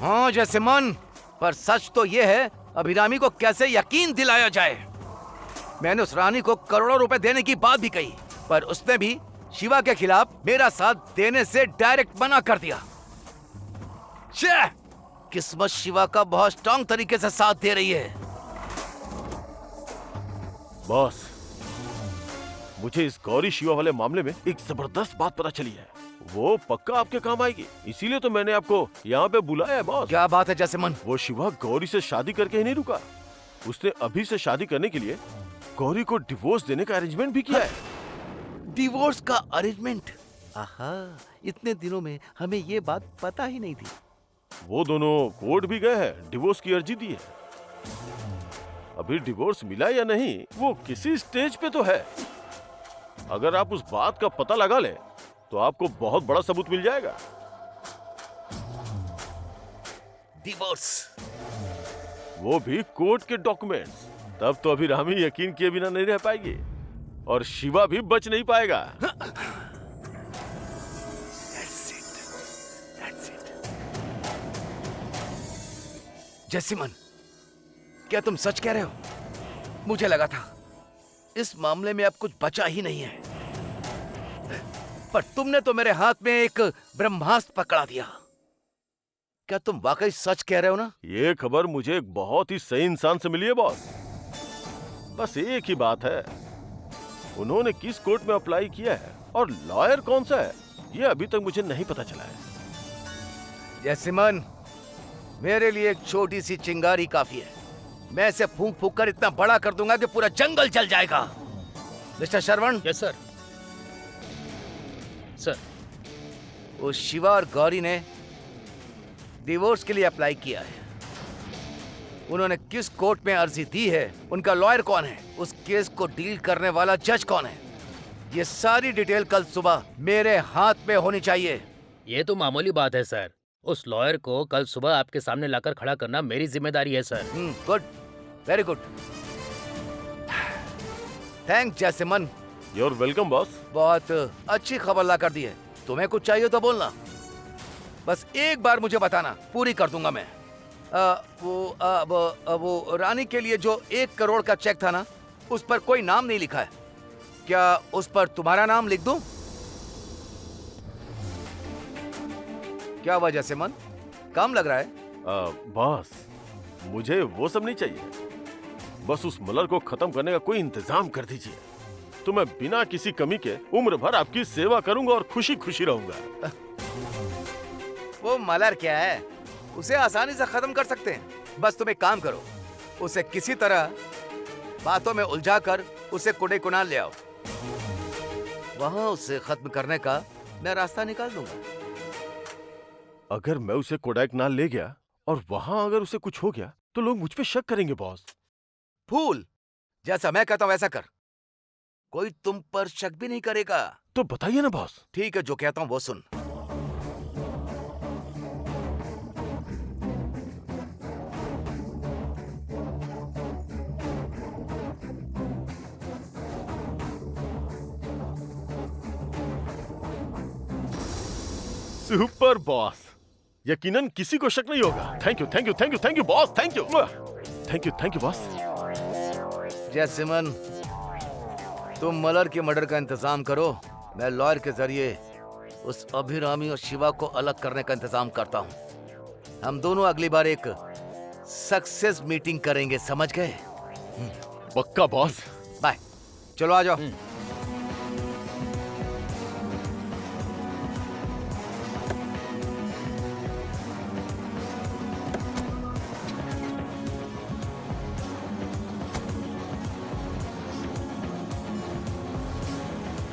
हाँ जैसिमन, पर सच तो ये है, अभिरामी को कैसे यकीन दिलाया जाए। मैंने उस रानी को करोड़ों रुपए देने की बात भी कही, पर उसने भी शिवा के खिलाफ मेरा साथ देने से डायरेक्ट मना कर दिया। छे! किस्मत शिवा का बहुत स्ट्रांग तरीके से साथ दे रही है। बॉस, मुझे इस गौरी शिवा वाले मामले में एक जबरदस्त बात पता चली है। वो पक्का आपके काम आएगी, इसीलिए तो मैंने आपको यहाँ पे बुलाया है बॉस। क्या बात है जैसिमन? वो शिवा गौरी से शादी करके ही नहीं रुका, उसने अभी से शादी करने के लिए गौरी को डिवोर्स देने का अरेंजमेंट भी किया है। डिवोर्स का अरेंजमेंट? आहा, इतने दिनों में हमें ये बात पता ही नहीं थी। वो दोनों कोर्ट भी गए हैं, डिवोर्स की अर्जी दी है। अभी डिवोर्स मिला या नहीं वो किसी स्टेज पे तो है। अगर आप उस बात का पता लगा ले तो आपको बहुत बड़ा सबूत मिल जाएगा। डिवोर्स? वो भी कोर्ट के डॉक्यूमेंट्स। तब तो अभी रामी यकीन किए बिना नहीं रह पाएगी और शिवा भी बच नहीं पाएगा। जैसिमन, क्या तुम सच कह रहे हो? मुझे लगा था इस मामले में अब कुछ बचा ही नहीं है, पर तुमने तो मेरे हाथ में एक ब्रह्मास्त्र पकड़ा दिया। क्या तुम वाकई सच कह रहे हो ना? ये खबर मुझे एक बहुत ही सही इंसान से मिली है बॉस। बस एक ही बात है, उन्होंने किस कोर्ट में अप्लाई किया है और लॉयर कौन सा है ये अभी तक मुझे नहीं पता चला है। जैसिमन, मेरे लिए एक छोटी सी चिंगारी काफी है। मैं इसे फूंक फूंक कर इतना बड़ा कर दूंगा कि पूरा जंगल जल जाएगा। Mister Shravan. Yes sir. Sir, वो शिवा और गौरी ने डिवोर्स के लिए अप्लाई किया है। उन्होंने किस कोर्ट में अर्जी दी है, उनका लॉयर कौन है, उस केस को डील करने वाला जज कौन है, ये सारी डिटेल कल सुबह मेरे हाथ में होनी चाहिए। ये तो मामूली बात है सर। उस लॉयर को कल सुबह आपके सामने लाकर खड़ा करना मेरी जिम्मेदारी है sir. Good, very good. Thanks Jasmine. You're welcome boss. बहुत अच्छी खबर ला कर दी है। तुम्हें कुछ चाहिए तो बोलना, बस एक बार मुझे बताना, पूरी कर दूंगा मैं। वो रानी के लिए जो 1 करोड़ का चेक था ना, उस पर कोई नाम नहीं लिखा है। क्या उस पर तुम्हारा नाम लिख दूं? क्या वजह से मन काम लग रहा है? बॉस, मुझे वो सब नहीं चाहिए। बस उस मलर को खत्म करने का कोई इंतजाम कर दीजिए, तो मैं बिना किसी कमी के उम्र भर आपकी सेवा करूंगा और खुशी खुशी रहूंगा। वो मलर क्या है, उसे आसानी से खत्म कर सकते हैं। बस तुम एक काम करो, उसे किसी तरह बातों में उलझाकर उसे कुड़े कुनाल ले आओ। वहां उसे खत्म करने का मैं रास्ता निकाल दूंगा। अगर मैं उसे कोडाईकनाल ले गया और वहां अगर उसे कुछ हो गया तो लोग मुझ पे शक करेंगे बॉस। फूल, जैसा मैं कहता हूं वैसा कर, कोई तुम पर शक भी नहीं करेगा। तो बताइए ना बॉस। ठीक है, जो कहता हूं वो सुन। सुपर बॉस, यकीनन किसी को शक नहीं होगा। Thank you thank you thank you thank you boss, thank you thank you boss. Jasmine, तुम मलर के मर्डर का इंतजाम करो, मैं लॉयर के जरिए उस अभिरामी और शिवा को अलग करने का इंतजाम करता हूं। हम दोनों अगली बार एक सक्सेस मीटिंग करेंगे, समझ गए? पक्का बॉस। बाय। चलो आ जाओ।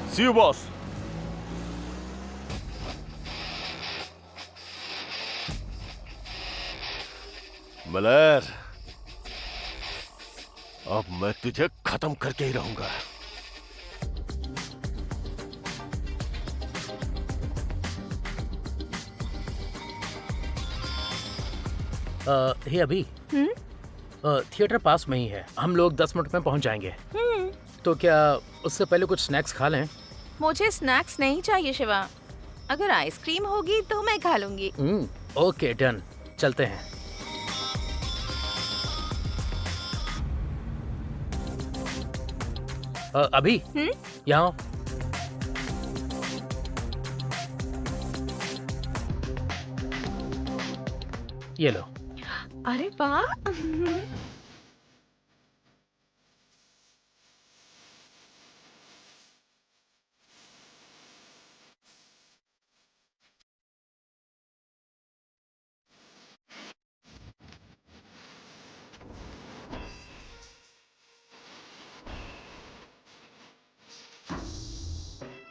See you, boss. मलर, अब मैं तुझे खत्म करके ही रहूंगा। हे अभी, थिएटर पास में ही है, हम लोग 10 मिनट में पहुंच जाएंगे। तो क्या उससे पहले कुछ स्नैक्स खा लें? मुझे स्नैक्स नहीं चाहिए शिवा, अगर आइसक्रीम होगी तो मैं खा लूंगी। Okay done. चलते हैं। अभी यहाँ आओ। ये लो। अरे वाह।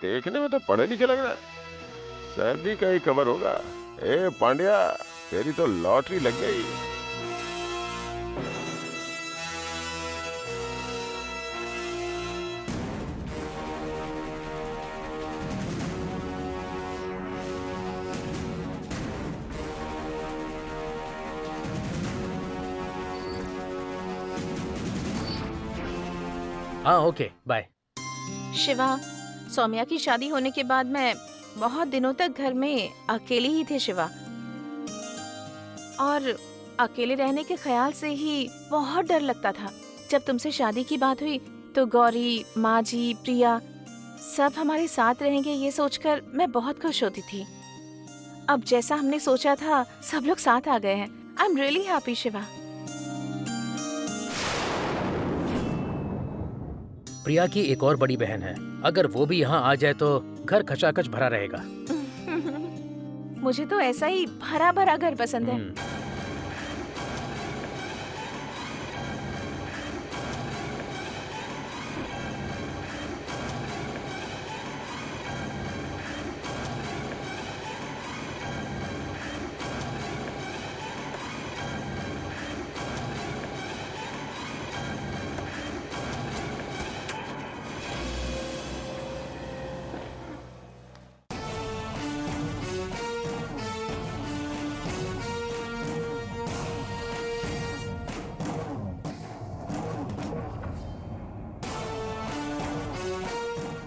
देखने में तो पढ़े लिखे लग रहा है, शादी का ही खबर होगा। ए पांड्या, तेरी तो लॉटरी लग गई। हाँ ओके बाय। शिवा, सौम्या की शादी होने के बाद मैं बहुत दिनों तक घर में अकेली ही थी शिवा, और अकेले रहने के ख्याल से ही बहुत डर लगता था। जब तुमसे शादी की बात हुई तो गौरी, माँ जी, प्रिया सब हमारे साथ रहेंगे ये सोचकर मैं बहुत खुश होती थी। अब जैसा हमने सोचा था सब लोग साथ आ गए हैं। I am really happy Shiva. Priya की एक और बड़ी बहन है, अगर वो भी यहाँ आ जाए तो घर खचाखच भरा रहेगा। मुझे तो ऐसा ही भरा भरा घर पसंद है।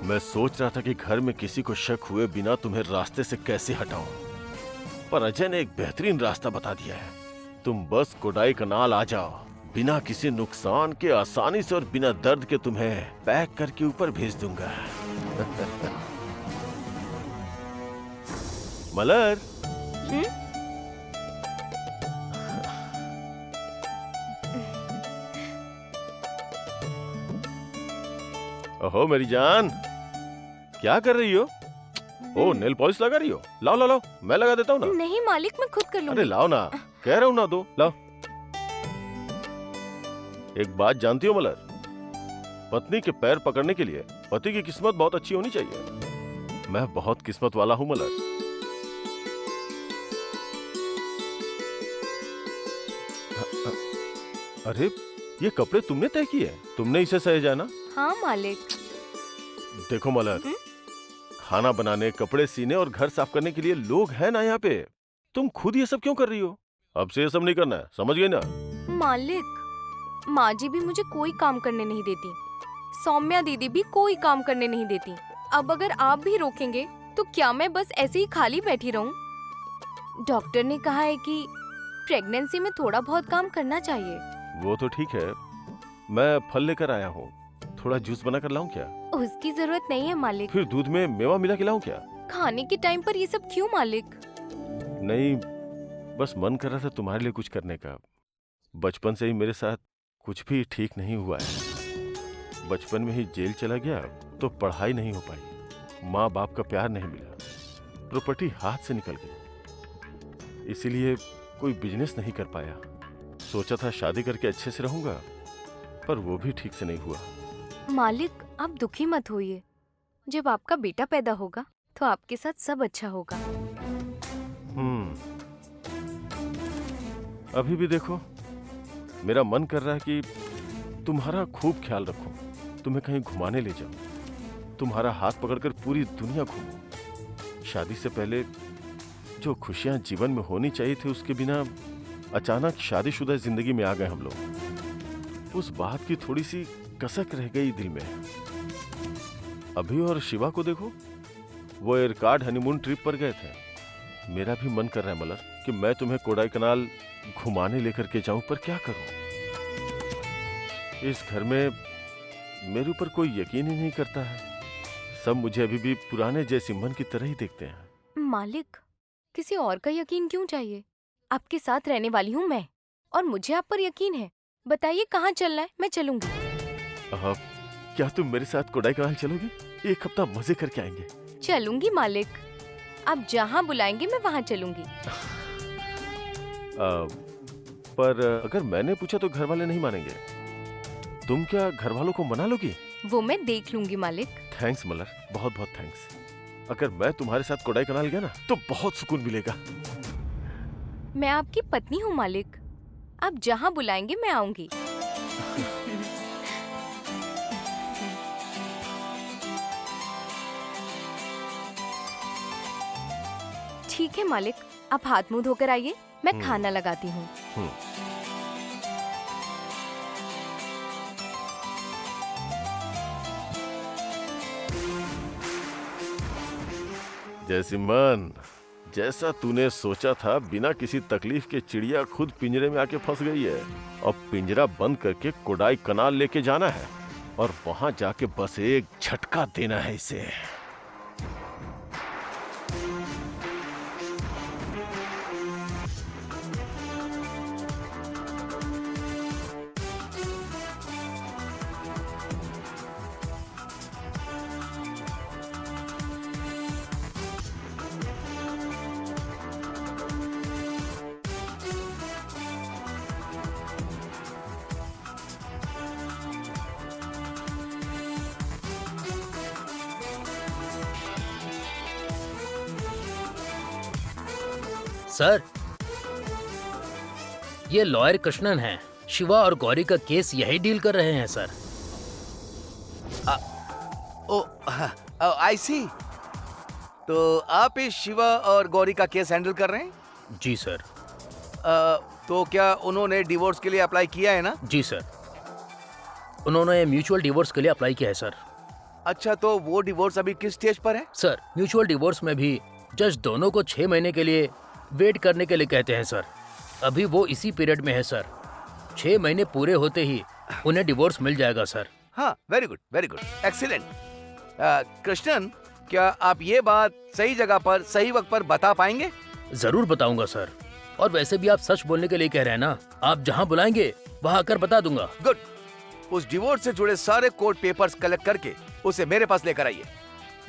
मैं सोच रहा था कि घर में किसी को शक हुए बिना तुम्हें रास्ते से कैसे हटाऊं, पर अजय ने एक बेहतरीन रास्ता बता दिया है। तुम बस कोडाई कनाल आ जाओ, बिना किसी नुकसान के आसानी से और बिना दर्द के तुम्हें पैक करके ऊपर भेज दूंगा। मलर, ओहो मेरी जान, क्या कर रही हो? ओ नेल पॉलिश लगा रही हो? लाओ लाओ लाओ, मैं लगा देता हूँ ना। नहीं मालिक, मैं खुद कर लूंगी। अरे लाओ ना, कह रहा हूँ ना, दो लाओ। एक बात जानती हो मलर, पत्नी के पैर पकड़ने के लिए पति की किस्मत बहुत अच्छी होनी चाहिए। मैं बहुत किस्मत वाला हूँ मलर। अरे ये कपड़े तुमने तय किए? तुमने इसे सहेजा ना? हाँ मालिक। देखो मलर, खाना बनाने, कपड़े सीने और घर साफ करने के लिए लोग हैं ना यहाँ पे। तुम खुद ये सब क्यों कर रही हो? अब से ये सब नहीं करना है, समझ गई ना? मालिक, माँ जी भी मुझे कोई काम करने नहीं देती, सौम्या दीदी भी कोई काम करने नहीं देती। अब अगर आप भी रोकेंगे तो क्या मैं बस ऐसे ही खाली बैठी रहूं? डॉक्टर ने कहा है कि प्रेगनेंसी में थोड़ा बहुत काम करना चाहिए। वो तो ठीक है, मैं फल लेकर आया हूँ, थोड़ा जूस बना कर लाऊं क्या? उसकी जरूरत नहीं है मालिक। फिर दूध में मेवा मिला के लाऊं क्या? खाने के टाइम पर ये सब क्यों मालिक? नहीं, बस मन कर रहा था तुम्हारे लिए कुछ करने का। बचपन से ही मेरे साथ कुछ भी ठीक नहीं हुआ है। बचपन में ही जेल चला गया तो पढ़ाई नहीं हो पाई, माँ बाप का प्यार नहीं मिला, प्रॉपर्टी हाथ से निकल गई, इसीलिए कोई बिजनेस नहीं कर पाया। सोचा था शादी करके अच्छे से रहूंगा, पर वो भी ठीक से नहीं हुआ। मालिक, आप दुखी मत होइए, जब आपका बेटा पैदा होगा तो आपके साथ सब अच्छा होगा। अभी भी देखो, मेरा मन कर रहा है कि तुम्हारा खूब ख्याल रखूं, तुम्हें कहीं घुमाने ले जाऊं, तुम्हारा हाथ पकड़कर पूरी दुनिया घूमूं। शादी से पहले जो खुशियां जीवन में होनी चाहिए थी, उसके बिना अचानक शादीशुदा जिंदगी में आ गए हम लोग। उस बात की थोड़ी सी कसक रह गई दिल में। अभी और शिवा को देखो, वो एयरकार्ड हनीमून ट्रिप पर गए थे, मेरा भी मन कर रहा है मलर कि मैं तुम्हें कोडाई कनाल घुमाने लेकर के जाऊं, पर क्या करूं? इस घर में मेरे ऊपर कोई यकीन ही नहीं करता है। सब मुझे अभी भी पुराने जयसिम्हन की तरह ही देखते हैं। मालिक, किसी और का यकीन क्यों चाहिए? आपके साथ रहने वाली हूँ मैं, और मुझे आप पर यकीन है। बताइए कहाँ चलना है, मैं चलूंगी। क्या तुम मेरे साथ कोडाई कनाल चलोगी? एक हफ्ता मजे करके आएंगे। चलूंगी मालिक, आप जहाँ बुलाएंगे मैं वहाँ चलूंगी। पर अगर मैंने पूछा तो घर वाले नहीं मानेंगे। तुम क्या घर वालों को मना लोगी? वो मैं देख लूंगी मालिक। थैंक्स मलर, बहुत बहुत थैंक्स। अगर मैं तुम्हारे साथ कोडाई कनाल गया ना तो बहुत सुकून मिलेगा। मैं आपकी पत्नी हूँ मालिक, आप जहाँ बुलाएंगे मैं आऊंगी। ठीक है मालिक, आप हाथ मुंह धोकर आइए, मैं खाना लगाती हूँ। जयसिम्हन, जैसा तूने सोचा था बिना किसी तकलीफ के चिड़िया खुद पिंजरे में आके फंस गई है। अब पिंजरा बंद करके कोडाई कनाल लेके जाना है और वहां जाके बस एक झटका देना है इसे। सर, ये लॉयर कृष्णन हैं। शिवा और गौरी का केस यही डील कर रहे हैं सर। ओ आई सी। तो आप इस शिवा और गौरी का केस हैंडल कर रहे हैं? जी सर। तो क्या उन्होंने डिवोर्स के लिए अप्लाई किया है ना? जी सर, उन्होंने म्यूचुअल डिवोर्स के लिए अप्लाई किया है सर। अच्छा, तो वो डिवोर्स अभी किस स्टेज पर है? सर, म्यूचुअल डिवोर्स में भी जज दोनों को 6 महीने के लिए वेट करने के लिए कहते हैं सर। अभी वो इसी पीरियड में है सर। 6 महीने पूरे होते ही उन्हें डिवोर्स मिल जाएगा सर। हाँ, वेरी गुड, एक्सीलेंट। कृष्णन, क्या आप ये बात सही जगह पर सही वक्त पर बता पाएंगे? जरूर बताऊंगा सर। और वैसे भी आप सच बोलने के लिए कह रहे हैं ना, आप जहाँ बुलाएंगे वहाँ आकर बता दूंगा। गुड। उस डिवोर्स से जुड़े सारे कोर्ट पेपर्स कलेक्ट करके उसे मेरे पास लेकर आइए।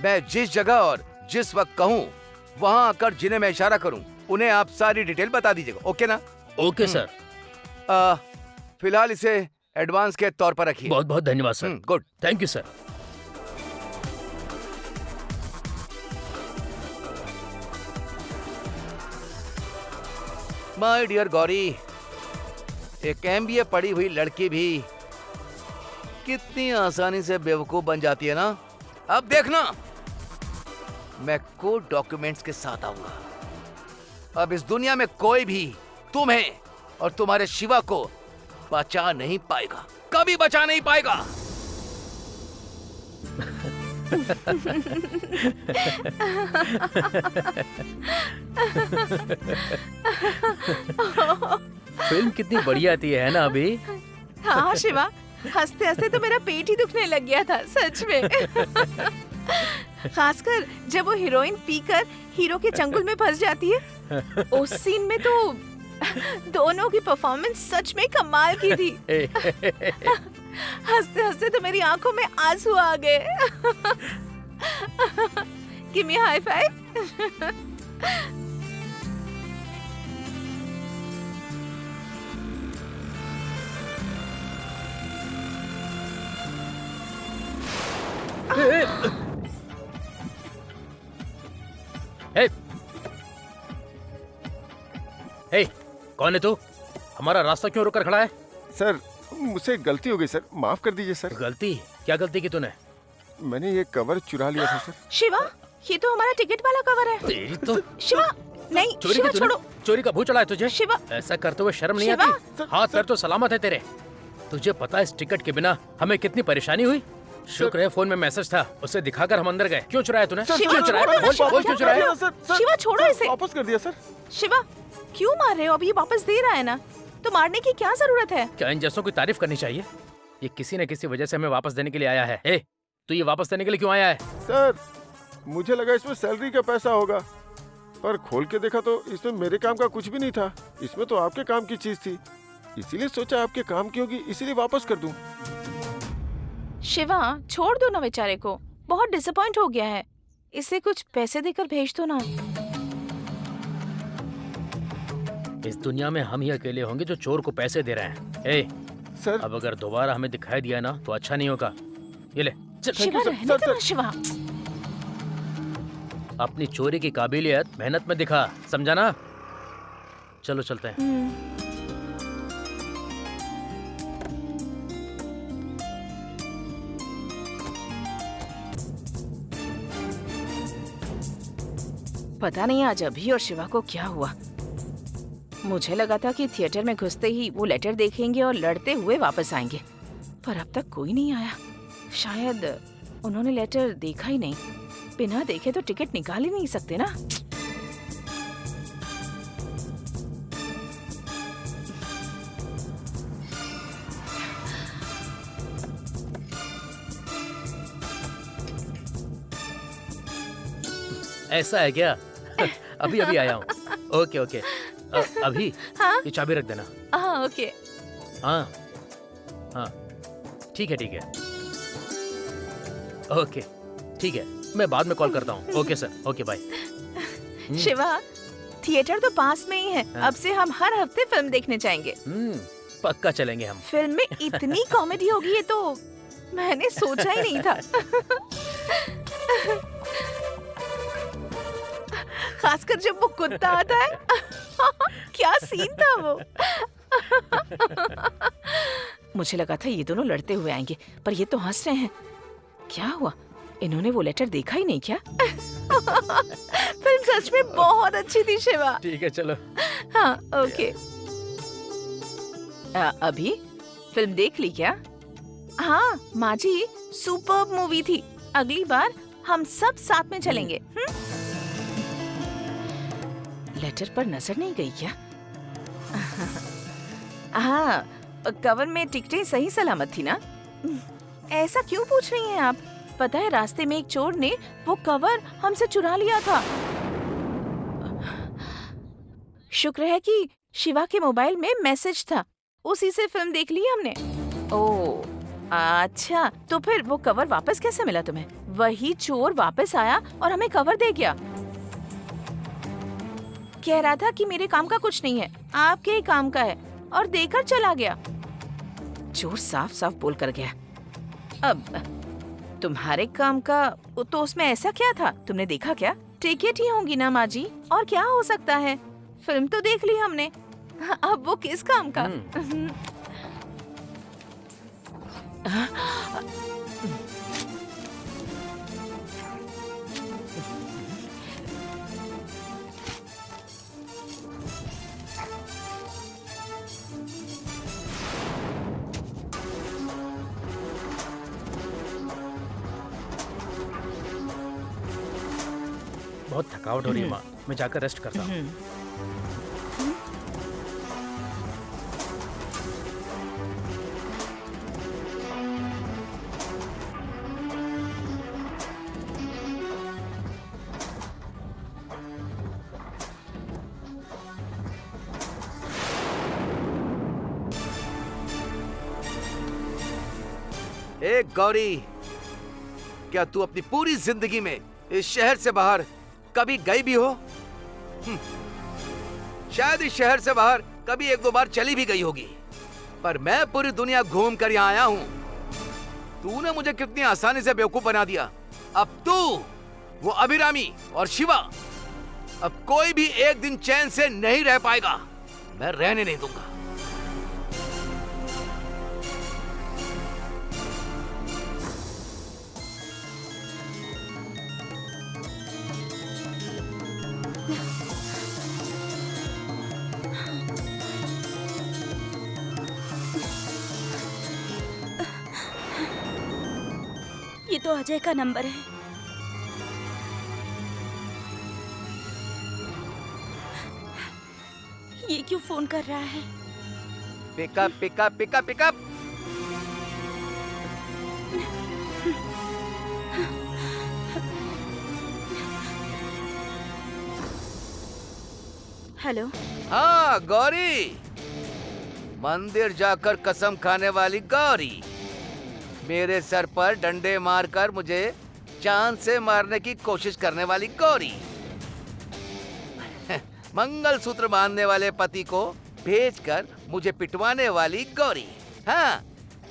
मैं जिस जगह और जिस वक्त कहूँ वहाँ आकर जिन्हें मैं इशारा करूँ उन्हें आप सारी डिटेल बता दीजिएगा। ओके ना? Okay sir. फिलहाल इसे एडवांस के तौर पर रखिए। बहुत बहुत धन्यवाद sir. Good. Thank you sir. My dear Gauri, एक MBA पढ़ी हुई लड़की भी कितनी आसानी से बेवकूफ बन जाती है ना। अब देखना, मैं कोर्ट डॉक्यूमेंट्स के साथ आऊंगा। अब इस दुनिया में कोई भी तुम्हें और तुम्हारे शिवा को बचा नहीं पाएगा, कभी बचा नहीं पाएगा। फिल्म कितनी बढ़िया थी, है ना अभी? हाँ शिवा, हंसते हंसते तो मेरा पेट ही दुखने लग गया था सच में। खासकर जब वो हीरोइन पीकर हीरो के चंगुल में फंस जाती है। उस सीन में तो दोनों की परफॉर्मेंस सच में कमाल की थी। हंसते हंसते तो मेरी आंखों में आंसू आ गए। Give me high five. Hey, कौन है तू? हमारा रास्ता क्यों रोक कर खड़ा है? सर, मुझसे गलती हो गई सर, माफ कर दीजिए सर। गलती? क्या गलती की तूने? मैंने ये कवर चुरा लिया था सर। शिवा, ये तो हमारा टिकट वाला कवर है। तेरी तो शिवा, नहीं चोरी शिवा की तूने? छोड़ो। चोरी का भूत चढ़ा है तुझे? शिवा, ऐसा करते हुए शर्म नहीं शिवा! आती? हाथ पैर तो सलामत है तेरे। तुझे पता है इस टिकट के बिना हमें कितनी परेशानी हुई? शुक्र है फोन में मैसेज था, उसे दिखाकर हम अंदर गए। क्यों चुराया तूने? शिवा, क्यों चुराया? छोड़ो ना, बोल शिवा, बोल क्या क्यों कर रहे चुराया? हो? सर शिवा, छोड़ो इसे। वापस कर दिया सर। शिवा, क्यों मार रहे हो? अब ये वापस दे रहा है ना, तो मारने की क्या जरूरत है? क्या इन जैसों की तारीफ करनी चाहिए? ये किसी न किसी वजह से हमें वापस देने के लिए आया है। ए, तू ये वापस देने के लिए क्यों आया है? सर मुझे लगा इसमें सैलरी का पैसा होगा, पर खोल के देखा तो इसमें मेरे काम का कुछ भी नहीं था। इसमें तो आपके काम की चीज थी, इसीलिए सोचा आपके काम की होगी, इसीलिए वापस कर दूं। शिवा, छोड़ दो ना बेचारे को, बहुत डिसअपॉइंट हो गया है। इसे कुछ पैसे देकर भेज दो ना। इस दुनिया में हम ही अकेले होंगे जो चोर को पैसे दे रहे हैं। ए, सर अब अगर दोबारा हमें दिखाई दिया ना तो अच्छा नहीं होगा। ये ले, चल। शिवा, सर, रहने सर, दो ना सर। शिवा। अपनी चोरी की काबिलियत मेहनत में दिखा, समझा ना? चलो चलते हैं। पता नहीं आज अभी और शिवा को क्या हुआ। मुझे लगा था कि थिएटर में घुसते ही वो लेटर देखेंगे और लड़ते हुए वापस आएंगे, पर अब तक कोई नहीं आया। शायद उन्होंने लेटर देखा ही नहीं। बिना देखे तो टिकट निकाल ही नहीं सकते ना। ऐसा है क्या? अभी अभी आया हूँ। Okay okay. अभी हाँ ये चाबी रख देना। हाँ, ओके। हाँ हाँ, ठीक है ठीक है। ओके ठीक है, मैं बाद में कॉल करता हूँ। Okay sir, okay bye. Shiva, theatre तो पास में ही है। हाँ। अब से हम हर हफ्ते फिल्म देखने जाएंगे। पक्का चलेंगे हम। फिल्म में इतनी कॉमेडी होगी, ये तो मैंने सोचा ही नहीं था। खासकर जब वो कुत्ता आता है। क्या सीन था वो। मुझे लगा था ये दोनों लड़ते हुए आएंगे, पर ये तो हंस रहे हैं। क्या हुआ, इन्होंने वो लेटर देखा ही नहीं क्या? फिल्म सच में बहुत अच्छी थी शिवा। ठीक है चलो। हाँ ओके। अभी फिल्म देख ली क्या? हाँ माँ जी, सुपर्ब मूवी थी। अगली बार हम सब साथ में चलेंगे। लेटर पर नजर नहीं गई क्या? हाँ, कवर में टिकटें सही सलामत थी ना? ऐसा क्यों पूछ रही हैं आप? पता है रास्ते में एक चोर ने वो कवर हमसे चुरा लिया था। शुक्र है कि शिवा के मोबाइल में मैसेज था, उसी से फिल्म देख ली हमने। ओह अच्छा, तो फिर वो कवर वापस कैसे मिला तुम्हें? वही चोर वापस आया और हमें कवर दे गया। कह रहा था कि मेरे काम का कुछ नहीं है, आपके ही काम का है, और देकर चला गया। चोर साफ साफ बोल कर गया। अब तुम्हारे काम का तो उसमें ऐसा क्या था? तुमने देखा क्या? टिकट ही होंगी ना माँ जी, और क्या हो सकता है? फिल्म तो देख ली हमने, अब वो किस काम का? बहुत थकावट हो रही है माँ, मैं जाकर रेस्ट करता हूँ। ए गौरी, क्या तू अपनी पूरी जिंदगी में इस शहर से बाहर कभी गई भी हो? शायद इस शहर से बाहर कभी एक दो बार चली भी गई होगी, पर मैं पूरी दुनिया घूम कर यहाँ आया हूँ। तूने मुझे कितनी आसानी से बेवकूफ बना दिया। अब तू, वो अभिरामी और शिवा, अब कोई भी एक दिन चैन से नहीं रह पाएगा। मैं रहने नहीं दूंगा। तो अजय का नंबर है। ये क्यों फोन कर रहा है? Pickup pickup pickup pickup. Hello. हाँ गौरी, मंदिर जाकर कसम खाने वाली गौरी, मेरे सर पर डंडे मारकर मुझे चांद से मारने की कोशिश करने वाली गौरी, मंगलसूत्र बांधने वाले पति को भेजकर मुझे पिटवाने वाली गौरी। हाँ,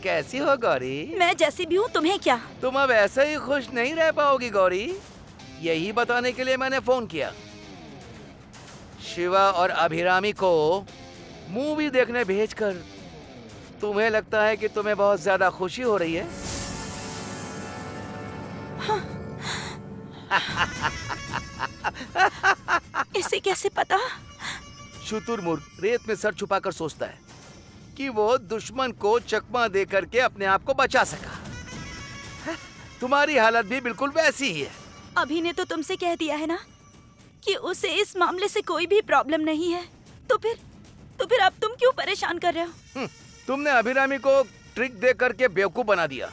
कैसी हो गौरी? मैं जैसी भी हूँ, तुम्हें क्या? तुम अब ऐसे ही खुश नहीं रह पाओगी गौरी, यही बताने के लिए मैंने फोन किया। शिवा और अभिरामी को मूवी देखने भेजकर तुम्हें लगता है कि तुम्हें बहुत ज्यादा खुशी हो रही है? इसे कैसे पता? शुतुरमुर्ग रेत में सर छुपाकर सोचता है कि वो दुश्मन को चकमा दे करके अपने आप को बचा सका। तुम्हारी हालत भी बिल्कुल वैसी ही है। अभी ने तो तुमसे कह दिया है ना कि उसे इस मामले से कोई भी प्रॉब्लम नहीं है, तो फिर अब तुम क्यों परेशान कर रहे हो? तुमने अभिरामी को ट्रिक दे करके बेवकूफ बना दिया,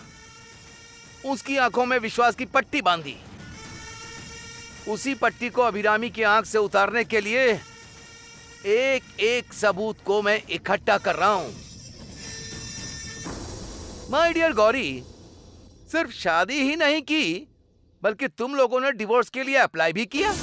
उसकी आंखों में विश्वास की पट्टी बांधी। उसी पट्टी को अभिरामी की आंख से उतारने के लिए एक एक सबूत को मैं इकट्ठा कर रहा हूं। माय डियर गौरी, सिर्फ शादी ही नहीं की, बल्कि तुम लोगों ने डिवोर्स के लिए अप्लाई भी किया।